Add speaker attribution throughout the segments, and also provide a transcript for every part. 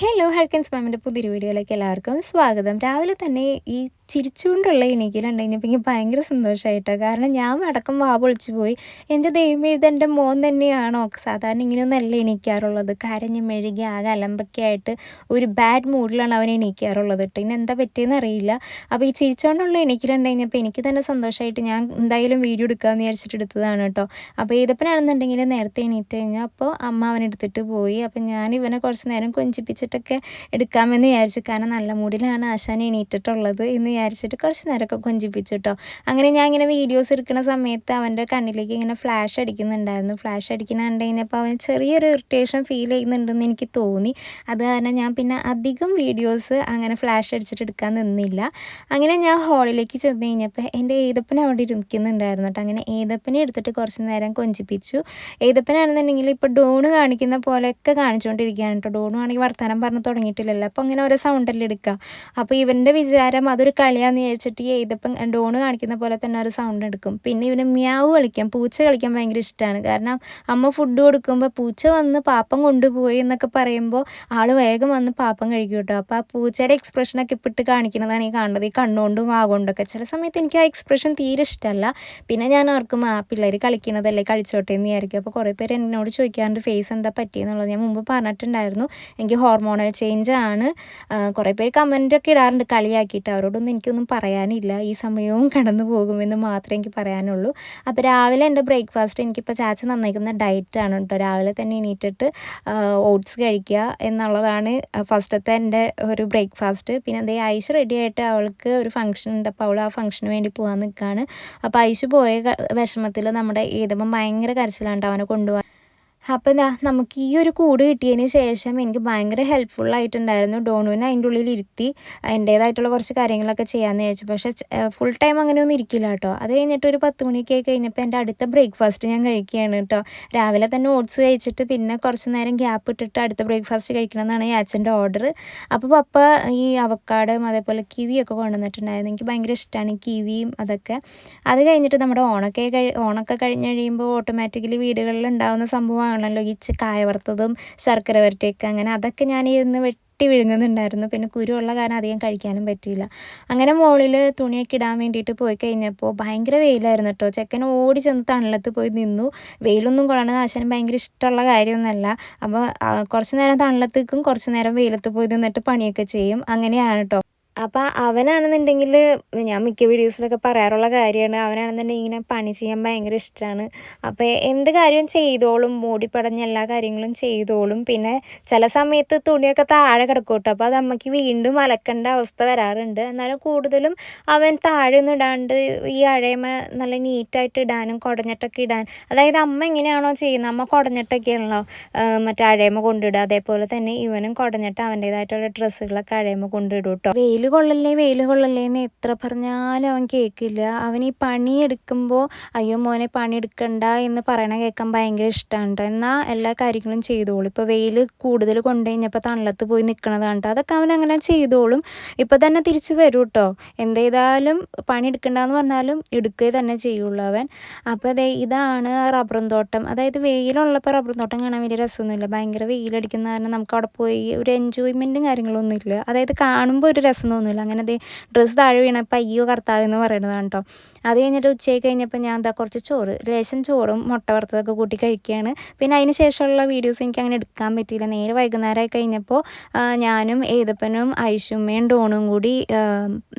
Speaker 1: Hello ഹൽക്കൻസ് മാമിൻ്റെ പുതിയൊരു വീഡിയോയിലേക്ക് എല്ലാവർക്കും സ്വാഗതം. രാവിലെ തന്നെ ഈ ചിരിച്ചുകൊണ്ടുള്ള എണീക്കലുണ്ടെങ്കിൽ എനിക്ക് ഭയങ്കര സന്തോഷമായിട്ടോ. കാരണം ഞാൻ അടക്കം വാ പൊളിച്ചു പോയി. എൻ്റെ ദൈവമേ, ഇതെൻ്റെ മോൻ തന്നെയാണോ? സാധാരണ ഇങ്ങനെയൊന്നല്ല എണീക്കാറുള്ളത്. കരഞ്ഞ് മെഴുകി ആകെ അലമ്പൊക്കെ ആയിട്ട് ഒരു ബാഡ് മൂഡിലാണ് അവൻ എണീക്കാറുള്ളത് കേട്ടോ. ഇന്ന് എന്താ പറ്റിയെന്ന് അറിയില്ല. അപ്പോൾ ഈ ചിരിച്ചുകൊണ്ടുള്ള എണീക്കലുണ്ടെങ്കിൽ എനിക്ക് തന്നെ സന്തോഷമായിട്ട് ഞാൻ എന്തായാലും വീഡിയോ എടുക്കാമെന്ന് വിചാരിച്ചിട്ട് എടുത്തതാണ് കേട്ടോ. അപ്പോൾ ഏതപ്പനാണെന്നുണ്ടെങ്കിൽ നേരത്തെ എണീറ്റ് കഴിഞ്ഞാൽ അപ്പോൾ അമ്മ അവനെടുത്തിട്ട് പോയി. അപ്പോൾ ഞാൻ ഇവനെ കുറച്ച് നേരം കൊഞ്ചിപ്പിച്ചിട്ടൊക്കെ എടുക്കാമെന്ന് വിചാരിച്ചു. കാരണം നല്ല മൂഡിലാണ് ആശാൻ എണീറ്റിട്ടുള്ളത് എന്ന് വിചാരിച്ചിട്ട് കുറച്ച് നേരമൊക്കെ കൊഞ്ചിപ്പിച്ചു കേട്ടോ. അങ്ങനെ ഞാൻ ഇങ്ങനെ വീഡിയോസ് എടുക്കുന്ന സമയത്ത് അവൻ്റെ കണ്ണിലേക്ക് ഇങ്ങനെ ഫ്ലാഷ് അടിക്കുന്നുണ്ടായിരുന്നു. ഫ്ലാഷ് അടിക്കുന്ന കണ്ടു കഴിഞ്ഞപ്പോൾ അവന് ചെറിയൊരു ഇറിറ്റേഷൻ ഫീൽ ചെയ്യുന്നുണ്ടെന്ന് എനിക്ക് തോന്നി. അത് കാരണം ഞാൻ പിന്നെ അധികം വീഡിയോസ് അങ്ങനെ ഫ്ലാഷ് അടിച്ചിട്ട് എടുക്കാൻ നിന്നില്ല. അങ്ങനെ ഞാൻ ഹാളിലേക്ക് ചെന്ന് കഴിഞ്ഞപ്പോൾ എൻ്റെ ഏതപ്പൻ അവിടെ ഇരിക്കുന്നുണ്ടായിരുന്നു കേട്ടോ. അങ്ങനെ ഏതപ്പനെ എടുത്തിട്ട് കുറച്ച് നേരം കൊഞ്ചിപ്പിച്ചു. ഏതപ്പനാണെന്നുണ്ടെങ്കിൽ ഇപ്പോൾ ഡോണ് കാണിക്കുന്ന പോലെയൊക്കെ കാണിച്ചുകൊണ്ടിരിക്കുകയാണ് കേട്ടോ. ഡോണ് ആണെങ്കിൽ വർത്തമാനം പറഞ്ഞ് തുടങ്ങിയിട്ടില്ലല്ലോ. അപ്പോൾ അങ്ങനെ ഓരോ സൗണ്ടല്ലേ എടുക്കുക. അപ്പോൾ ഇവൻ്റെ വിചാരം അതൊരു കളിയാന്ന് വിചാരിച്ചിട്ട് ഏതപ്പം ഡോണ് കാണിക്കുന്ന പോലെ തന്നെ ഒരു സൗണ്ട് എടുക്കും. പിന്നെ ഇവന് മ്യാവ് കളിക്കാം, പൂച്ച കളിക്കാൻ ഭയങ്കര ഇഷ്ടമാണ്. കാരണം അമ്മ ഫുഡ് കൊടുക്കുമ്പോൾ പൂച്ച വന്ന് പാപ്പം കൊണ്ടുപോയി എന്നൊക്കെ പറയുമ്പോൾ ആൾ വേഗം വന്ന് പാപ്പം കഴിക്കും കേട്ടോ. അപ്പോൾ ആ പൂച്ചയുടെ എക്സ്പ്രഷനൊക്കെ ഇപ്പിട്ട് കാണിക്കുന്നതാണ് ഈ കാണുന്നത്, ഈ കണ്ണുകൊണ്ടും വാഗൊണ്ടൊക്കെ. ചില സമയത്ത് എനിക്ക് ആ എക്സ്പ്രഷൻ തീരെ ഇഷ്ടമല്ല. പിന്നെ ഞാൻ ഓർക്കും ആ പിള്ളേർ കളിക്കുന്നതല്ലേ, കളിച്ചോട്ടെ എന്ന് വിചാരിക്കും. അപ്പോൾ കുറേ പേര് എന്നോട് ചോദിക്കാറുണ്ട് ഫേസ് എന്താ പറ്റിയെന്നുള്ളത്. ഞാൻ മുമ്പ് പറഞ്ഞിട്ടുണ്ടായിരുന്നു എനിക്ക് ഹോർമോണൽ ചേഞ്ച് ആണ്. കുറേ പേര് കമൻറ്റൊക്കെ ഇടാറുണ്ട് കളിയാക്കിയിട്ട്. അവരോടൊന്നും എനിക്കൊന്നും പറയാനില്ല. ഈ സമയവും കടന്നു പോകുമെന്ന് മാത്രമേ എനിക്ക് പറയാനുള്ളൂ. അപ്പോൾ രാവിലെ എൻ്റെ ബ്രേക്ക്ഫാസ്റ്റ് എനിക്കിപ്പോൾ ചാച്ച നന്നായിരിക്കുന്ന ഡയറ്റാണ് കേട്ടോ. രാവിലെ തന്നെ എണീറ്റിട്ട് ഓട്സ് കഴിക്കുക എന്നുള്ളതാണ് ഫസ്റ്റത്തെ എൻ്റെ ഒരു ബ്രേക്ക്ഫാസ്റ്റ്. പിന്നെ അതേ ഐഷ് റെഡി ആയിട്ട് അവൾക്ക് ഒരു ഫംഗ്ഷൻ ഉണ്ട്. അപ്പോൾ അവൾ ആ ഫംഗ്ഷന് വേണ്ടി പോകാൻ നിൽക്കുകയാണ്. അപ്പോൾ ഐഷ് പോയ വിഷമത്തിൽ നമ്മുടെ ഏതപ്പം ഭയങ്കര കരച്ചിലാണ് അവനെ കൊണ്ടുപോകാൻ. അപ്പോൾ നമുക്ക് ഈ ഒരു കൂട് കിട്ടിയതിന് ശേഷം എനിക്ക് ഭയങ്കര ഹെൽപ്ഫുള്ളായിട്ടുണ്ടായിരുന്നു. ഡോണുവിനെ അതിൻ്റെ ഉള്ളിൽ ഇരുത്തി എൻ്റേതായിട്ടുള്ള കുറച്ച് കാര്യങ്ങളൊക്കെ ചെയ്യാമെന്ന് വിചാരിച്ചു. പക്ഷേ ഫുൾ ടൈം അങ്ങനെയൊന്നും ഇരിക്കില്ല കേട്ടോ. അത് കഴിഞ്ഞിട്ട് ഒരു 10 മണിയൊക്കെ ആയി കഴിഞ്ഞപ്പോൾ എൻ്റെ അടുത്ത ബ്രേക്ക്ഫാസ്റ്റ് ഞാൻ കഴിക്കുകയാണ് കേട്ടോ. രാവിലെ തന്നെ ഓട്സ് കഴിച്ചിട്ട് പിന്നെ കുറച്ച് നേരം ഗ്യാപ്പ് ഇട്ടിട്ട് അടുത്ത ബ്രേക്ക്ഫാസ്റ്റ് കഴിക്കണം എന്നാണ് ഈ അച്ഛൻ്റെ ഓർഡർ. അപ്പോൾ പപ്പ ഈ അവക്കാഡും അതേപോലെ കിവിയൊക്കെ കൊണ്ടുവന്നിട്ടുണ്ടായിരുന്നു. എനിക്ക് ഭയങ്കര ഇഷ്ടമാണ് ഈ കിവിയും അതൊക്കെ. അത് കഴിഞ്ഞിട്ട് നമ്മുടെ ഓണൊക്കെ കഴിഞ്ഞ് കഴിയുമ്പോൾ ഓട്ടോമാറ്റിക്കലി വീടുകളിൽ ഉണ്ടാകുന്ന സംഭവമാണല്ലോ ഈ കായ വറുത്തതും ശർക്കര വരട്ടിയൊക്കെ. അങ്ങനെ അതൊക്കെ ഞാൻ ഇരുന്ന് വെട്ടി വിഴുങ്ങുന്നുണ്ടായിരുന്നു. പിന്നെ കുരുവുള്ള കാരണം അധികം കഴിക്കാനും പറ്റിയില്ല. അങ്ങനെ മുകളിൽ തുണിയൊക്കെ ഇടാൻ വേണ്ടിയിട്ട് പോയി കഴിഞ്ഞപ്പോൾ ഭയങ്കര വെയിലായിരുന്നു കേട്ടോ. ചെക്കൻ ഓടി ചെന്ന് തണലത്ത് പോയി നിന്നു. വെയിലൊന്നും കൊള്ളണത് ആശാനും ഭയങ്കര ഇഷ്ടമുള്ള കാര്യമൊന്നുമല്ല. അപ്പോൾ കുറച്ച് നേരം തണലത്തേക്കും കുറച്ച് നേരം വെയിലത്ത് പോയി നിന്നിട്ട് പണിയൊക്കെ ചെയ്യും. അങ്ങനെയാണ് കേട്ടോ. അപ്പോൾ അവനാണെന്നുണ്ടെങ്കിൽ ഞാൻ മിക്ക വീഡിയോസിലൊക്കെ പറയാറുള്ള കാര്യമാണ്, അവനാണെന്നുണ്ടെങ്കിൽ ഇങ്ങനെ പണി ചെയ്യാൻ ഭയങ്കര ഇഷ്ടമാണ്. അപ്പോൾ എന്ത് കാര്യവും ചെയ്തോളും, മൂടിപ്പടഞ്ഞ എല്ലാ കാര്യങ്ങളും ചെയ്തോളും. പിന്നെ ചില സമയത്ത് തുണിയൊക്കെ താഴെ കിടക്കും കേട്ടോ. അപ്പോൾ അത് അമ്മയ്ക്ക് വീണ്ടും അലക്കേണ്ട അവസ്ഥ വരാറുണ്ട്. എന്നാലും കൂടുതലും അവൻ താഴെ ഒന്നും ഇടാണ്ട് ഈ അഴയമ നല്ല നീറ്റായിട്ട് ഇടാനും കുടഞ്ഞിട്ടൊക്കെ ഇടാൻ, അതായത് അമ്മ എങ്ങനെയാണോ ചെയ്യുന്നത്, അമ്മ കുടഞ്ഞിട്ടൊക്കെയാണല്ലോ മറ്റേ അഴയമ കൊണ്ടിടുക. അതേപോലെ തന്നെ ഇവനും കുടഞ്ഞിട്ട് അവൻ്റേതായിട്ടുള്ള ഡ്രസ്സുകളൊക്കെ അഴയമ കൊണ്ടിടും കേട്ടോ. വെയിൽ കൊള്ളല്ലേ എന്ന് എത്ര പറഞ്ഞാലും അവൻ കേൾക്കില്ല. അവൻ ഈ പണിയെടുക്കുമ്പോൾ അയ്യോ മോനെ പണിയെടുക്കണ്ട എന്ന് പറയണ കേൾക്കാൻ ഭയങ്കര ഇഷ്ടമാണ് കേട്ടോ. എന്നാൽ എല്ലാ കാര്യങ്ങളും ചെയ്തോളും. ഇപ്പോൾ വെയിൽ കൂടുതൽ കൊണ്ടു കഴിഞ്ഞപ്പോൾ തണലത്ത് പോയി നിൽക്കണതാണ് കേട്ടോ. അതൊക്കെ അവൻ അങ്ങനെ ചെയ്തോളും. ഇപ്പോൾ തന്നെ തിരിച്ച് വരും കേട്ടോ. എന്ത് ചെയ്താലും പണിയെടുക്കണ്ടെന്ന് പറഞ്ഞാലും എടുക്കുക തന്നെ ചെയ്യുള്ളൂ അവൻ. അപ്പോൾ ഇതാണ് റബ്ബറും തോട്ടം. അതായത് വെയിലുള്ളപ്പോൾ റബ്ബറും തോട്ടം കാണാൻ വലിയ രസമൊന്നുമില്ല. ഭയങ്കര വെയിലടിക്കുന്ന കാരണം നമുക്ക് അവിടെ പോയി ഒരു എൻജോയ്മെൻറ്റും കാര്യങ്ങളൊന്നും ഇല്ല. അതായത് കാണുമ്പോൾ ഒരു രസം തോന്നില്ല. അങ്ങനെ ഡ്രസ്സ് താഴെ വീണപ്പോൾ അയ്യോ കർത്താവ് എന്ന് പറയുന്നതാണ് കേട്ടോ. അത് കഴിഞ്ഞിട്ട് ഉച്ചയ്ക്ക് കഴിഞ്ഞപ്പോൾ ഞാൻ കുറച്ച് ലേശം ചോറും മുട്ട വറുത്തതൊക്കെ കൂട്ടി കഴിക്കുകയാണ്. പിന്നെ അതിന് ശേഷമുള്ള വീഡിയോസ് എനിക്ക് അങ്ങനെ എടുക്കാൻ പറ്റിയില്ല. നേരെ വൈകുന്നേരമായി കഴിഞ്ഞപ്പോൾ ഞാനും ഏതപ്പനും ഐഷുമ്മയും ഡോണും കൂടി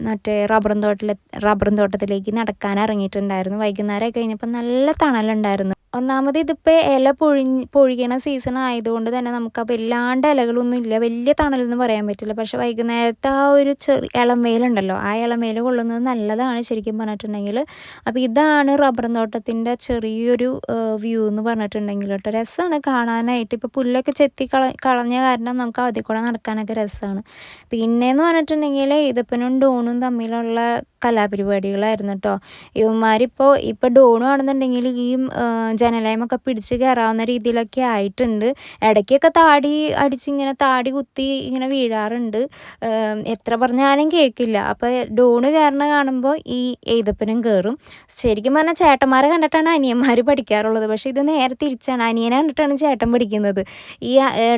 Speaker 1: മറ്റേ റബ്ബറും തോട്ടത്തിലേക്ക് നടക്കാൻ ഇറങ്ങിയിട്ടുണ്ടായിരുന്നു. വൈകുന്നേരമായി കഴിഞ്ഞപ്പോൾ നല്ല തണലുണ്ടായിരുന്നു. ഒന്നാമത് ഇതിപ്പോൾ ഇല പൊഴിയണ സീസൺ ആയതുകൊണ്ട് തന്നെ നമുക്ക് വല്ലാണ്ട് ഇലകളൊന്നും ഇല്ല. വലിയ തണലെന്ന് പറയാൻ പറ്റില്ല. പക്ഷേ വൈകുന്നേരത്തെ ആ ഒരു ഇളം വെയിലുണ്ടല്ലോ, ആ ഇളം വെയിൽ കൊള്ളുന്നത് നല്ലതാണ് ശരിക്കും പറഞ്ഞിട്ടുണ്ടെങ്കിൽ. അപ്പോൾ ഇതാണ് റബ്ബർ തോട്ടത്തിൻ്റെ ചെറിയൊരു വ്യൂ എന്ന് പറഞ്ഞിട്ടുണ്ടെങ്കിൽ കേട്ടോ. രസമാണ് കാണാനായിട്ട്. ഇപ്പോൾ പുല്ലൊക്കെ ചെത്തി കളഞ്ഞ കാരണം നമുക്ക് അതിൽ കൂടെ നടക്കാനൊക്കെ രസമാണ്. പിന്നെയെന്ന് പറഞ്ഞിട്ടുണ്ടെങ്കിൽ ഇതപ്പനും ഡോണും തമ്മിലുള്ള കലാപരിപാടികളായിരുന്നു കേട്ടോ. ഇപ്പോൾ ഡോണു ആണെന്നുണ്ടെങ്കിൽ ഈ ജനലയമൊക്കെ പിടിച്ച് കയറാവുന്ന രീതിയിലൊക്കെ ആയിട്ടുണ്ട്. ഇടയ്ക്കൊക്കെ താടി അടിച്ചിങ്ങനെ താടി കുത്തി ഇങ്ങനെ വീഴാറുണ്ട്. എത്ര പറഞ്ഞാലും കേൾക്കില്ല. അപ്പോൾ ഡോണ് കയറണ കാണുമ്പോൾ ഈ എഴുതപ്പനും കയറും. ശരിക്കും പറഞ്ഞാൽ ചേട്ടന്മാരെ കണ്ടിട്ടാണ് അനിയന്മാർ പഠിക്കാറുള്ളത്. പക്ഷേ ഇത് നേരെ തിരിച്ചാണ്. അനിയനെ കണ്ടിട്ടാണ് ചേട്ടൻ പഠിക്കുന്നത്. ഈ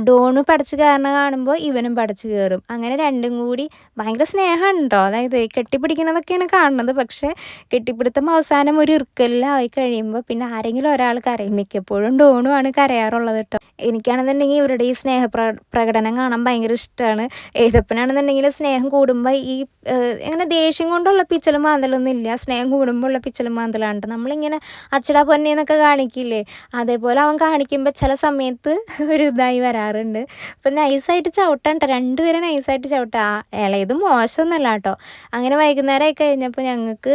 Speaker 1: ഡോണ് പടച്ച് കയറണ കാണുമ്പോൾ ഇവനും പടച്ച് കയറും. അങ്ങനെ രണ്ടും കൂടി ഭയങ്കര സ്നേഹമാണ് കേട്ടോ. അതായത് കെട്ടിപ്പിടിക്കണതൊക്കെയാണ് കാണുന്നത്. പക്ഷേ കെട്ടിപ്പിടുത്തം അവസാനം ഒരു ഇറുക്കലിലായി കഴിയുമ്പോൾ പിന്നെ ആരെങ്കിലും ഒരാൾ കരയും. മിക്കപ്പോഴും ഡോണുമാണ് കരയാറുള്ളത് കേട്ടോ. എനിക്കാണെന്നുണ്ടെങ്കിൽ ഇവരുടെ ഈ പ്രകടനം കാണാൻ ഭയങ്കര ഇഷ്ടമാണ്. ഏതപ്പനാണെന്നുണ്ടെങ്കിൽ സ്നേഹം കൂടുമ്പോൾ ഈ അങ്ങനെ ദേഷ്യം കൊണ്ടുള്ള പിച്ചലും മാന്തലൊന്നും ഇല്ല. സ്നേഹം കൂടുമ്പോൾ ഉള്ള പിച്ചലും മാന്തലാണ് കേട്ടോ. നമ്മളിങ്ങനെ അച്ചടാ പൊന്നേന്നൊക്കെ കാണിക്കില്ലേ, അതേപോലെ അവൻ കാണിക്കുമ്പോൾ ചില സമയത്ത് ഒരു ഇതായി വരാറുണ്ട്. ഇപ്പം നൈസായിട്ട് ചവിട്ടാൻ കേട്ടോ, രണ്ടുപേരും നൈസായിട്ട് ചവിട്ടാ. ഇളയത് മോശമൊന്നുമല്ല കേട്ടോ. അങ്ങനെ വൈകുന്നേരമായി കഴിഞ്ഞപ്പോൾ ഞങ്ങൾക്ക്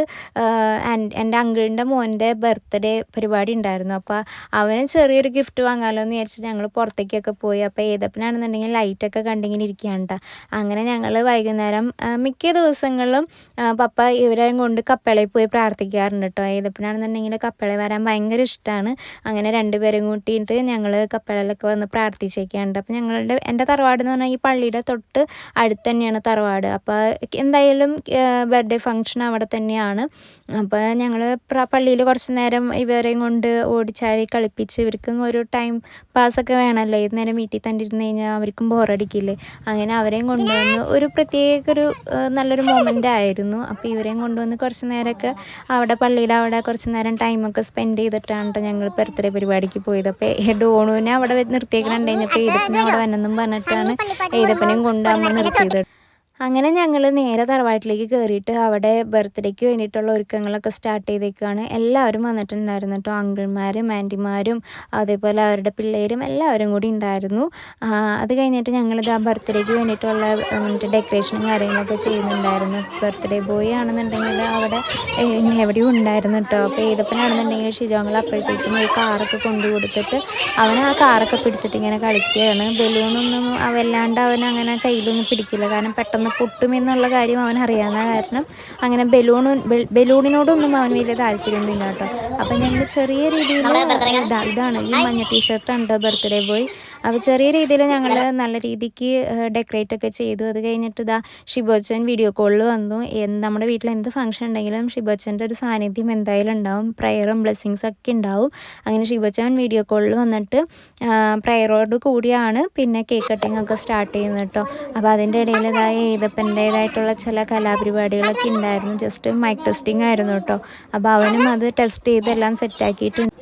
Speaker 1: എൻ്റെ അങ്കിളിൻ്റെ മോൻ്റെ ബർത്ത്ഡേ പരിപാടി ഉണ്ടായിരുന്നു. അപ്പോൾ അവന് ചെറിയൊരു ഗിഫ്റ്റ് വാങ്ങാമല്ലോ എന്ന് വിചാരിച്ച് ഞങ്ങൾ പുറത്തേക്കൊക്കെ പോയി. അപ്പോൾ ഏതപ്പനാണെന്നുണ്ടെങ്കിൽ ലൈറ്റൊക്കെ കണ്ടിങ്ങനെ ഇരിക്കുകയാണ് കേട്ടോ. അങ്ങനെ ഞങ്ങൾ വൈകുന്നേരം മിക്ക ദിവസങ്ങളിലും പപ്പ ഇവരെയും കൊണ്ട് കപ്പളയിൽ പോയി പ്രാർത്ഥിക്കാറുണ്ട് കേട്ടോ. ഏതപ്പനാണെന്നുണ്ടെങ്കിൽ കപ്പളയിൽ വരാൻ ഭയങ്കര ഇഷ്ടമാണ്. അങ്ങനെ രണ്ടുപേരും കൂട്ടിയിട്ട് ഞങ്ങൾ കപ്പളയിലൊക്കെ വന്ന് പ്രാർത്ഥിച്ചേക്കാറുണ്ട്. അപ്പോൾ എൻ്റെ തറവാട് എന്ന് പറഞ്ഞാൽ ഈ പള്ളിയുടെ തൊട്ട് അടുത്ത് തന്നെയാണ് തറവാട്. അപ്പോൾ എന്തായാലും ബർത്ത്ഡേ ഫങ്ഷൻ അവിടെ തന്നെയാണ്. അപ്പോൾ ഞങ്ങൾ പള്ളിയിൽ കുറച്ച് നേരം ഇവരെയും കൊണ്ട് ഓടിച്ചാടി കളിപ്പിച്ച് ഇവർക്കും ഒരു ടൈം പാസ്സൊക്കെ വേണമല്ലോ. ഏത് നേരം വീട്ടിൽ തന്നെ ഇരുന്ന് കഴിഞ്ഞാൽ അവർക്കും ബോറടിക്കില്ലേ. അങ്ങനെ അവരെയും കൊണ്ടുവന്ന് ഒരു നല്ലൊരു മൊമെൻ്റ് ആയിരുന്നു. അപ്പോൾ ഇവരെയും കൊണ്ടുവന്ന് കുറച്ച് നേരമൊക്കെ അവിടെ പള്ളിയുടെ അവിടെ കുറച്ച് നേരം ടൈമൊക്കെ സ്പെൻഡ് ചെയ്തിട്ടാണ് ഞങ്ങൾ ബർത്ത്ഡേ പരിപാടിക്ക് പോയത്. അപ്പോൾ ഡോണുവിനെ അവിടെ നിർത്തിയേക്കണുണ്ടായിരുന്നപ്പോൾ ഏതപ്പനെ അവിടെ വന്നെന്നും പറഞ്ഞിട്ടാണ് ഏതപ്പനെയും കൊണ്ടുവന്ന് നിർത്തിയത്. അങ്ങനെ ഞങ്ങൾ നേരെ തറവാട്ടിലേക്ക് കയറിയിട്ട് അവിടെ ബർത്ത്ഡേക്ക് വേണ്ടിയിട്ടുള്ള ഒരുക്കങ്ങളൊക്കെ സ്റ്റാർട്ട് ചെയ്തേക്കാണ്. എല്ലാവരും വന്നിട്ടുണ്ടായിരുന്നു കേട്ടോ. അങ്കിൾമാരും ആൻറ്റിമാരും അതേപോലെ അവരുടെ പിള്ളേരും എല്ലാവരും കൂടി ഉണ്ടായിരുന്നു. അത് കഴിഞ്ഞിട്ട് ഞങ്ങളിത് ആ ബർത്ത്ഡേക്ക് വേണ്ടിയിട്ടുള്ള ഡെക്കറേഷനും കാര്യങ്ങളൊക്കെ ചെയ്യുന്നുണ്ടായിരുന്നു. ബർത്ത്ഡേ ബോയ് ആണെന്നുണ്ടെങ്കിൽ അവിടെ എവിടെയും ഉണ്ടായിരുന്നു കേട്ടോ. അപ്പോൾ ഏതപ്പനാണെന്നുണ്ടെങ്കിൽ ഷിജോങ്ങൾ അപ്പോഴത്തേക്കും ഒരു കാറൊക്കെ കൊണ്ടു കൊടുത്തിട്ട് അവൻ ആ കാറൊക്കെ പിടിച്ചിട്ട് ഇങ്ങനെ കളിക്കുകയാണ്. ബലൂണൊന്നും വല്ലാണ്ട് അവൻ അങ്ങനെ കയ്യിലൊന്നും പിടിക്കില്ല. കാരണം പെട്ടെന്ന് പൊട്ടുമെന്നുള്ള കാര്യം അവൻ അറിയാവുന്ന കാരണം അങ്ങനെ ബലൂണിനോടൊന്നും അവന് വലിയ താല്പര്യമൊന്നുമില്ല കേട്ടോ. അപ്പം ഞങ്ങൾ ചെറിയ രീതിയിൽ ഇതാണ് ഈ മഞ്ഞ ടീഷർട്ടുണ്ട് ബർത്ത്ഡേ ബോയ്. അപ്പോൾ ചെറിയ രീതിയിൽ ഞങ്ങൾ നല്ല രീതിക്ക് ഡെക്കറേറ്റ് ഒക്കെ ചെയ്തു. അത് കഴിഞ്ഞിട്ട് ഷിബോച്ചൻ വീഡിയോ കോളിൽ വന്നു. നമ്മുടെ വീട്ടിൽ എന്ത് ഫംഗ്ഷൻ ഉണ്ടെങ്കിലും ഷിബോച്ചൻ്റെ ഒരു സാന്നിധ്യം എന്തായാലും ഉണ്ടാവും. പ്രയറും ബ്ലെസ്സിങ്സ് ഒക്കെ ഉണ്ടാവും. അങ്ങനെ ഷിബോച്ചൻ വീഡിയോ കോളിൽ വന്നിട്ട് പ്രയറോട് കൂടിയാണ് പിന്നെ കേക്ക് കട്ടിങ് ഒക്കെ സ്റ്റാർട്ട് ചെയ്യുന്നത് കേട്ടോ. അപ്പോൾ അതിൻ്റെ ഇടയിൽ ഏതപ്പൻ്റേതായിട്ടുള്ള ചില കലാപരിപാടികളൊക്കെ ഉണ്ടായിരുന്നു. ജസ്റ്റ് മൈക്ക് ടെസ്റ്റിംഗ് ആയിരുന്നു കേട്ടോ. അപ്പോൾ അവനും അത് ടെസ്റ്റ് ചെയ്ത് എല്ലാം സെറ്റാക്കിയിട്ടുണ്ട്.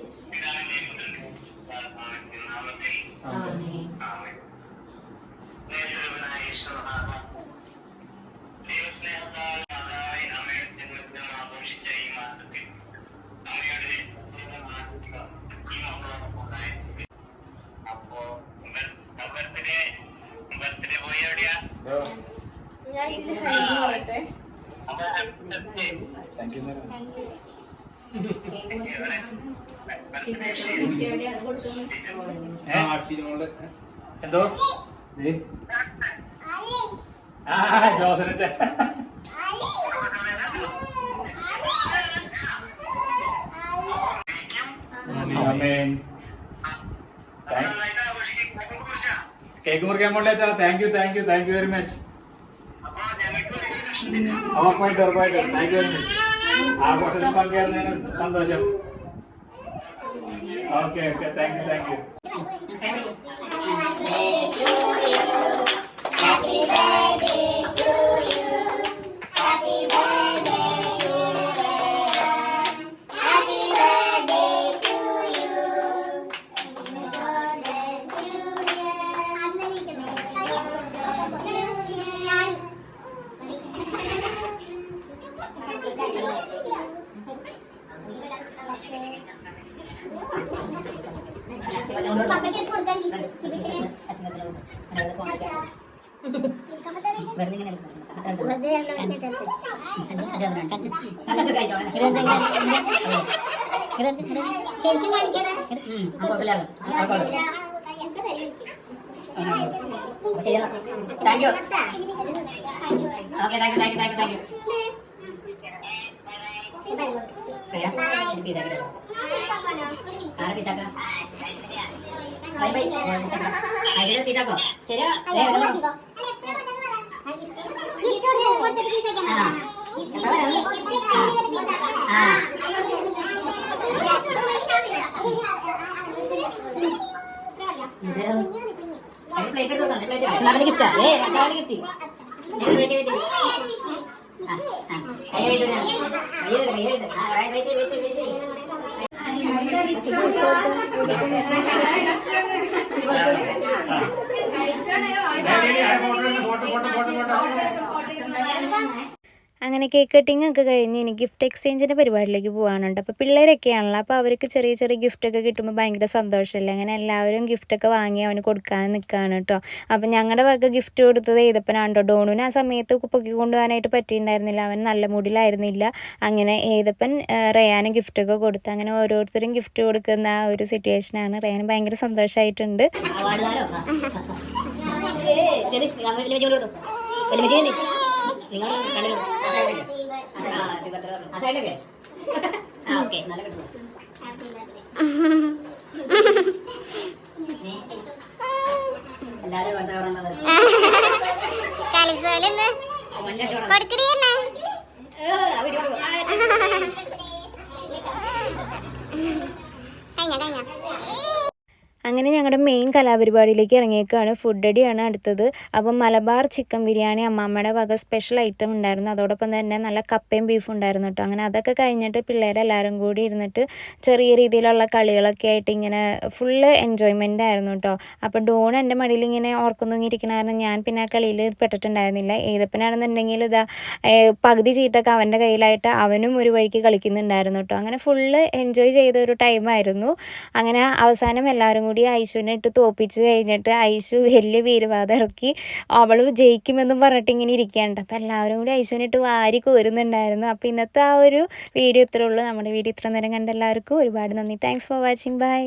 Speaker 2: എന്തോ ജോസന കേക്ക് മുറിക്കാൻ പോകണ്ടേ? Thank you very much. ഉറപ്പായിട്ടും താങ്ക് യു വെരി മച്ച്. ആഘോഷത്തിൽ പങ്കുചേർന്നതിന് സന്തോഷം. Okay thank you. Photo photo photo photo
Speaker 1: അങ്ങനെ കേക്ക് കട്ടിങ് ഒക്കെ കഴിഞ്ഞ് ഇനി ഗിഫ്റ്റ് എക്സ്ചേഞ്ചിൻ്റെ പരിപാടിയിലേക്ക് പോകാനുണ്ട്. അപ്പോൾ പിള്ളേരൊക്കെയാണല്ലോ, അപ്പോൾ അവർക്ക് ചെറിയ ചെറിയ ഗിഫ്റ്റൊക്കെ കിട്ടുമ്പോൾ ഭയങ്കര സന്തോഷമല്ലേ. അങ്ങനെ എല്ലാവരും ഗിഫ്റ്റൊക്കെ വാങ്ങി അവന് കൊടുക്കാൻ നിൽക്കുകയാണ് കേട്ടോ. അപ്പോൾ ഞങ്ങളുടെ വക ഗിഫ്റ്റ് കൊടുത്തത് ഏതപ്പനാണ് കേട്ടോ. ഡോണുവിന് ആ സമയത്ത് പൊക്കി കൊണ്ടുപോകാനായിട്ട് പറ്റിയിട്ടുണ്ടായിരുന്നില്ല, അവൻ നല്ല മൂഡിലായിരുന്നില്ല. അങ്ങനെ ഏതപ്പൻ റയാന് ഗിഫ്റ്റൊക്കെ കൊടുത്ത് അങ്ങനെ ഓരോരുത്തരും ഗിഫ്റ്റ് കൊടുക്കുന്ന ആ ഒരു സിറ്റുവേഷനാണ്. റയാന് ഭയങ്കര സന്തോഷമായിട്ടുണ്ട്. അങ്ങനെ ഞങ്ങളുടെ മെയിൻ കലാപരിപാടിയിലേക്ക് ഇറങ്ങിയേക്കാണ്. ഫുഡ് അടിയാണ് അടുത്തത്. അപ്പം മലബാർ ചിക്കൻ ബിരിയാണി അമ്മാമ്മയുടെ വക സ്പെഷ്യൽ ഐറ്റം ഉണ്ടായിരുന്നു. അതോടൊപ്പം തന്നെ നല്ല കപ്പയും ബീഫും ഉണ്ടായിരുന്നു കേട്ടോ. അങ്ങനെ അതൊക്കെ കഴിഞ്ഞിട്ട് പിള്ളേരെല്ലാവരും കൂടി ഇരുന്നിട്ട് ചെറിയ രീതിയിലുള്ള കളികളൊക്കെ ആയിട്ട് ഇങ്ങനെ ഫുള്ള് എൻജോയ്മെൻ്റ് ആയിരുന്നു കേട്ടോ. അപ്പോൾ ഡോൺ എൻ്റെ മടിയിൽ ഇങ്ങനെ ഓർക്കൊന്നിരിക്കണ കാരണം ഞാൻ പിന്നെ ആ കളിയിൽ പെട്ടിട്ടുണ്ടായിരുന്നില്ല. ഏതപ്പനാണെന്നുണ്ടെങ്കിൽ ഇതാ പകുതി ചീട്ടൊക്കെ അവൻ്റെ കയ്യിലായിട്ട് അവനും ഒരു വഴിക്ക് കളിക്കുന്നുണ്ടായിരുന്നു കേട്ടോ. അങ്ങനെ ഫുള്ള് എൻജോയ് ചെയ്ത ഒരു ടൈമായിരുന്നു. അങ്ങനെ അവസാനം എല്ലാവരും കൂടി ഐശുവിനെ ഇട്ട് തോപ്പിച്ച് കഴിഞ്ഞിട്ട് ഐശു വലിയ വീരവാദം ഇറക്കി അവൾ ജയിക്കുമെന്നും പറഞ്ഞിട്ട് ഇങ്ങനെ ഇരിക്കുകയുണ്ട്. അപ്പോൾ എല്ലാവരും കൂടി ഐശുവിനെ ഇട്ട് വാരി കോരുന്നുണ്ടായിരുന്നു. അപ്പോൾ ഇന്നത്തെ ആ ഒരു വീഡിയോ ഇത്രേ ഉള്ളൂ. നമ്മുടെ വീഡിയോ ഇത്ര നേരം കണ്ട എല്ലാവർക്കും ഒരുപാട് നന്ദി. Thanks for watching. ബൈ.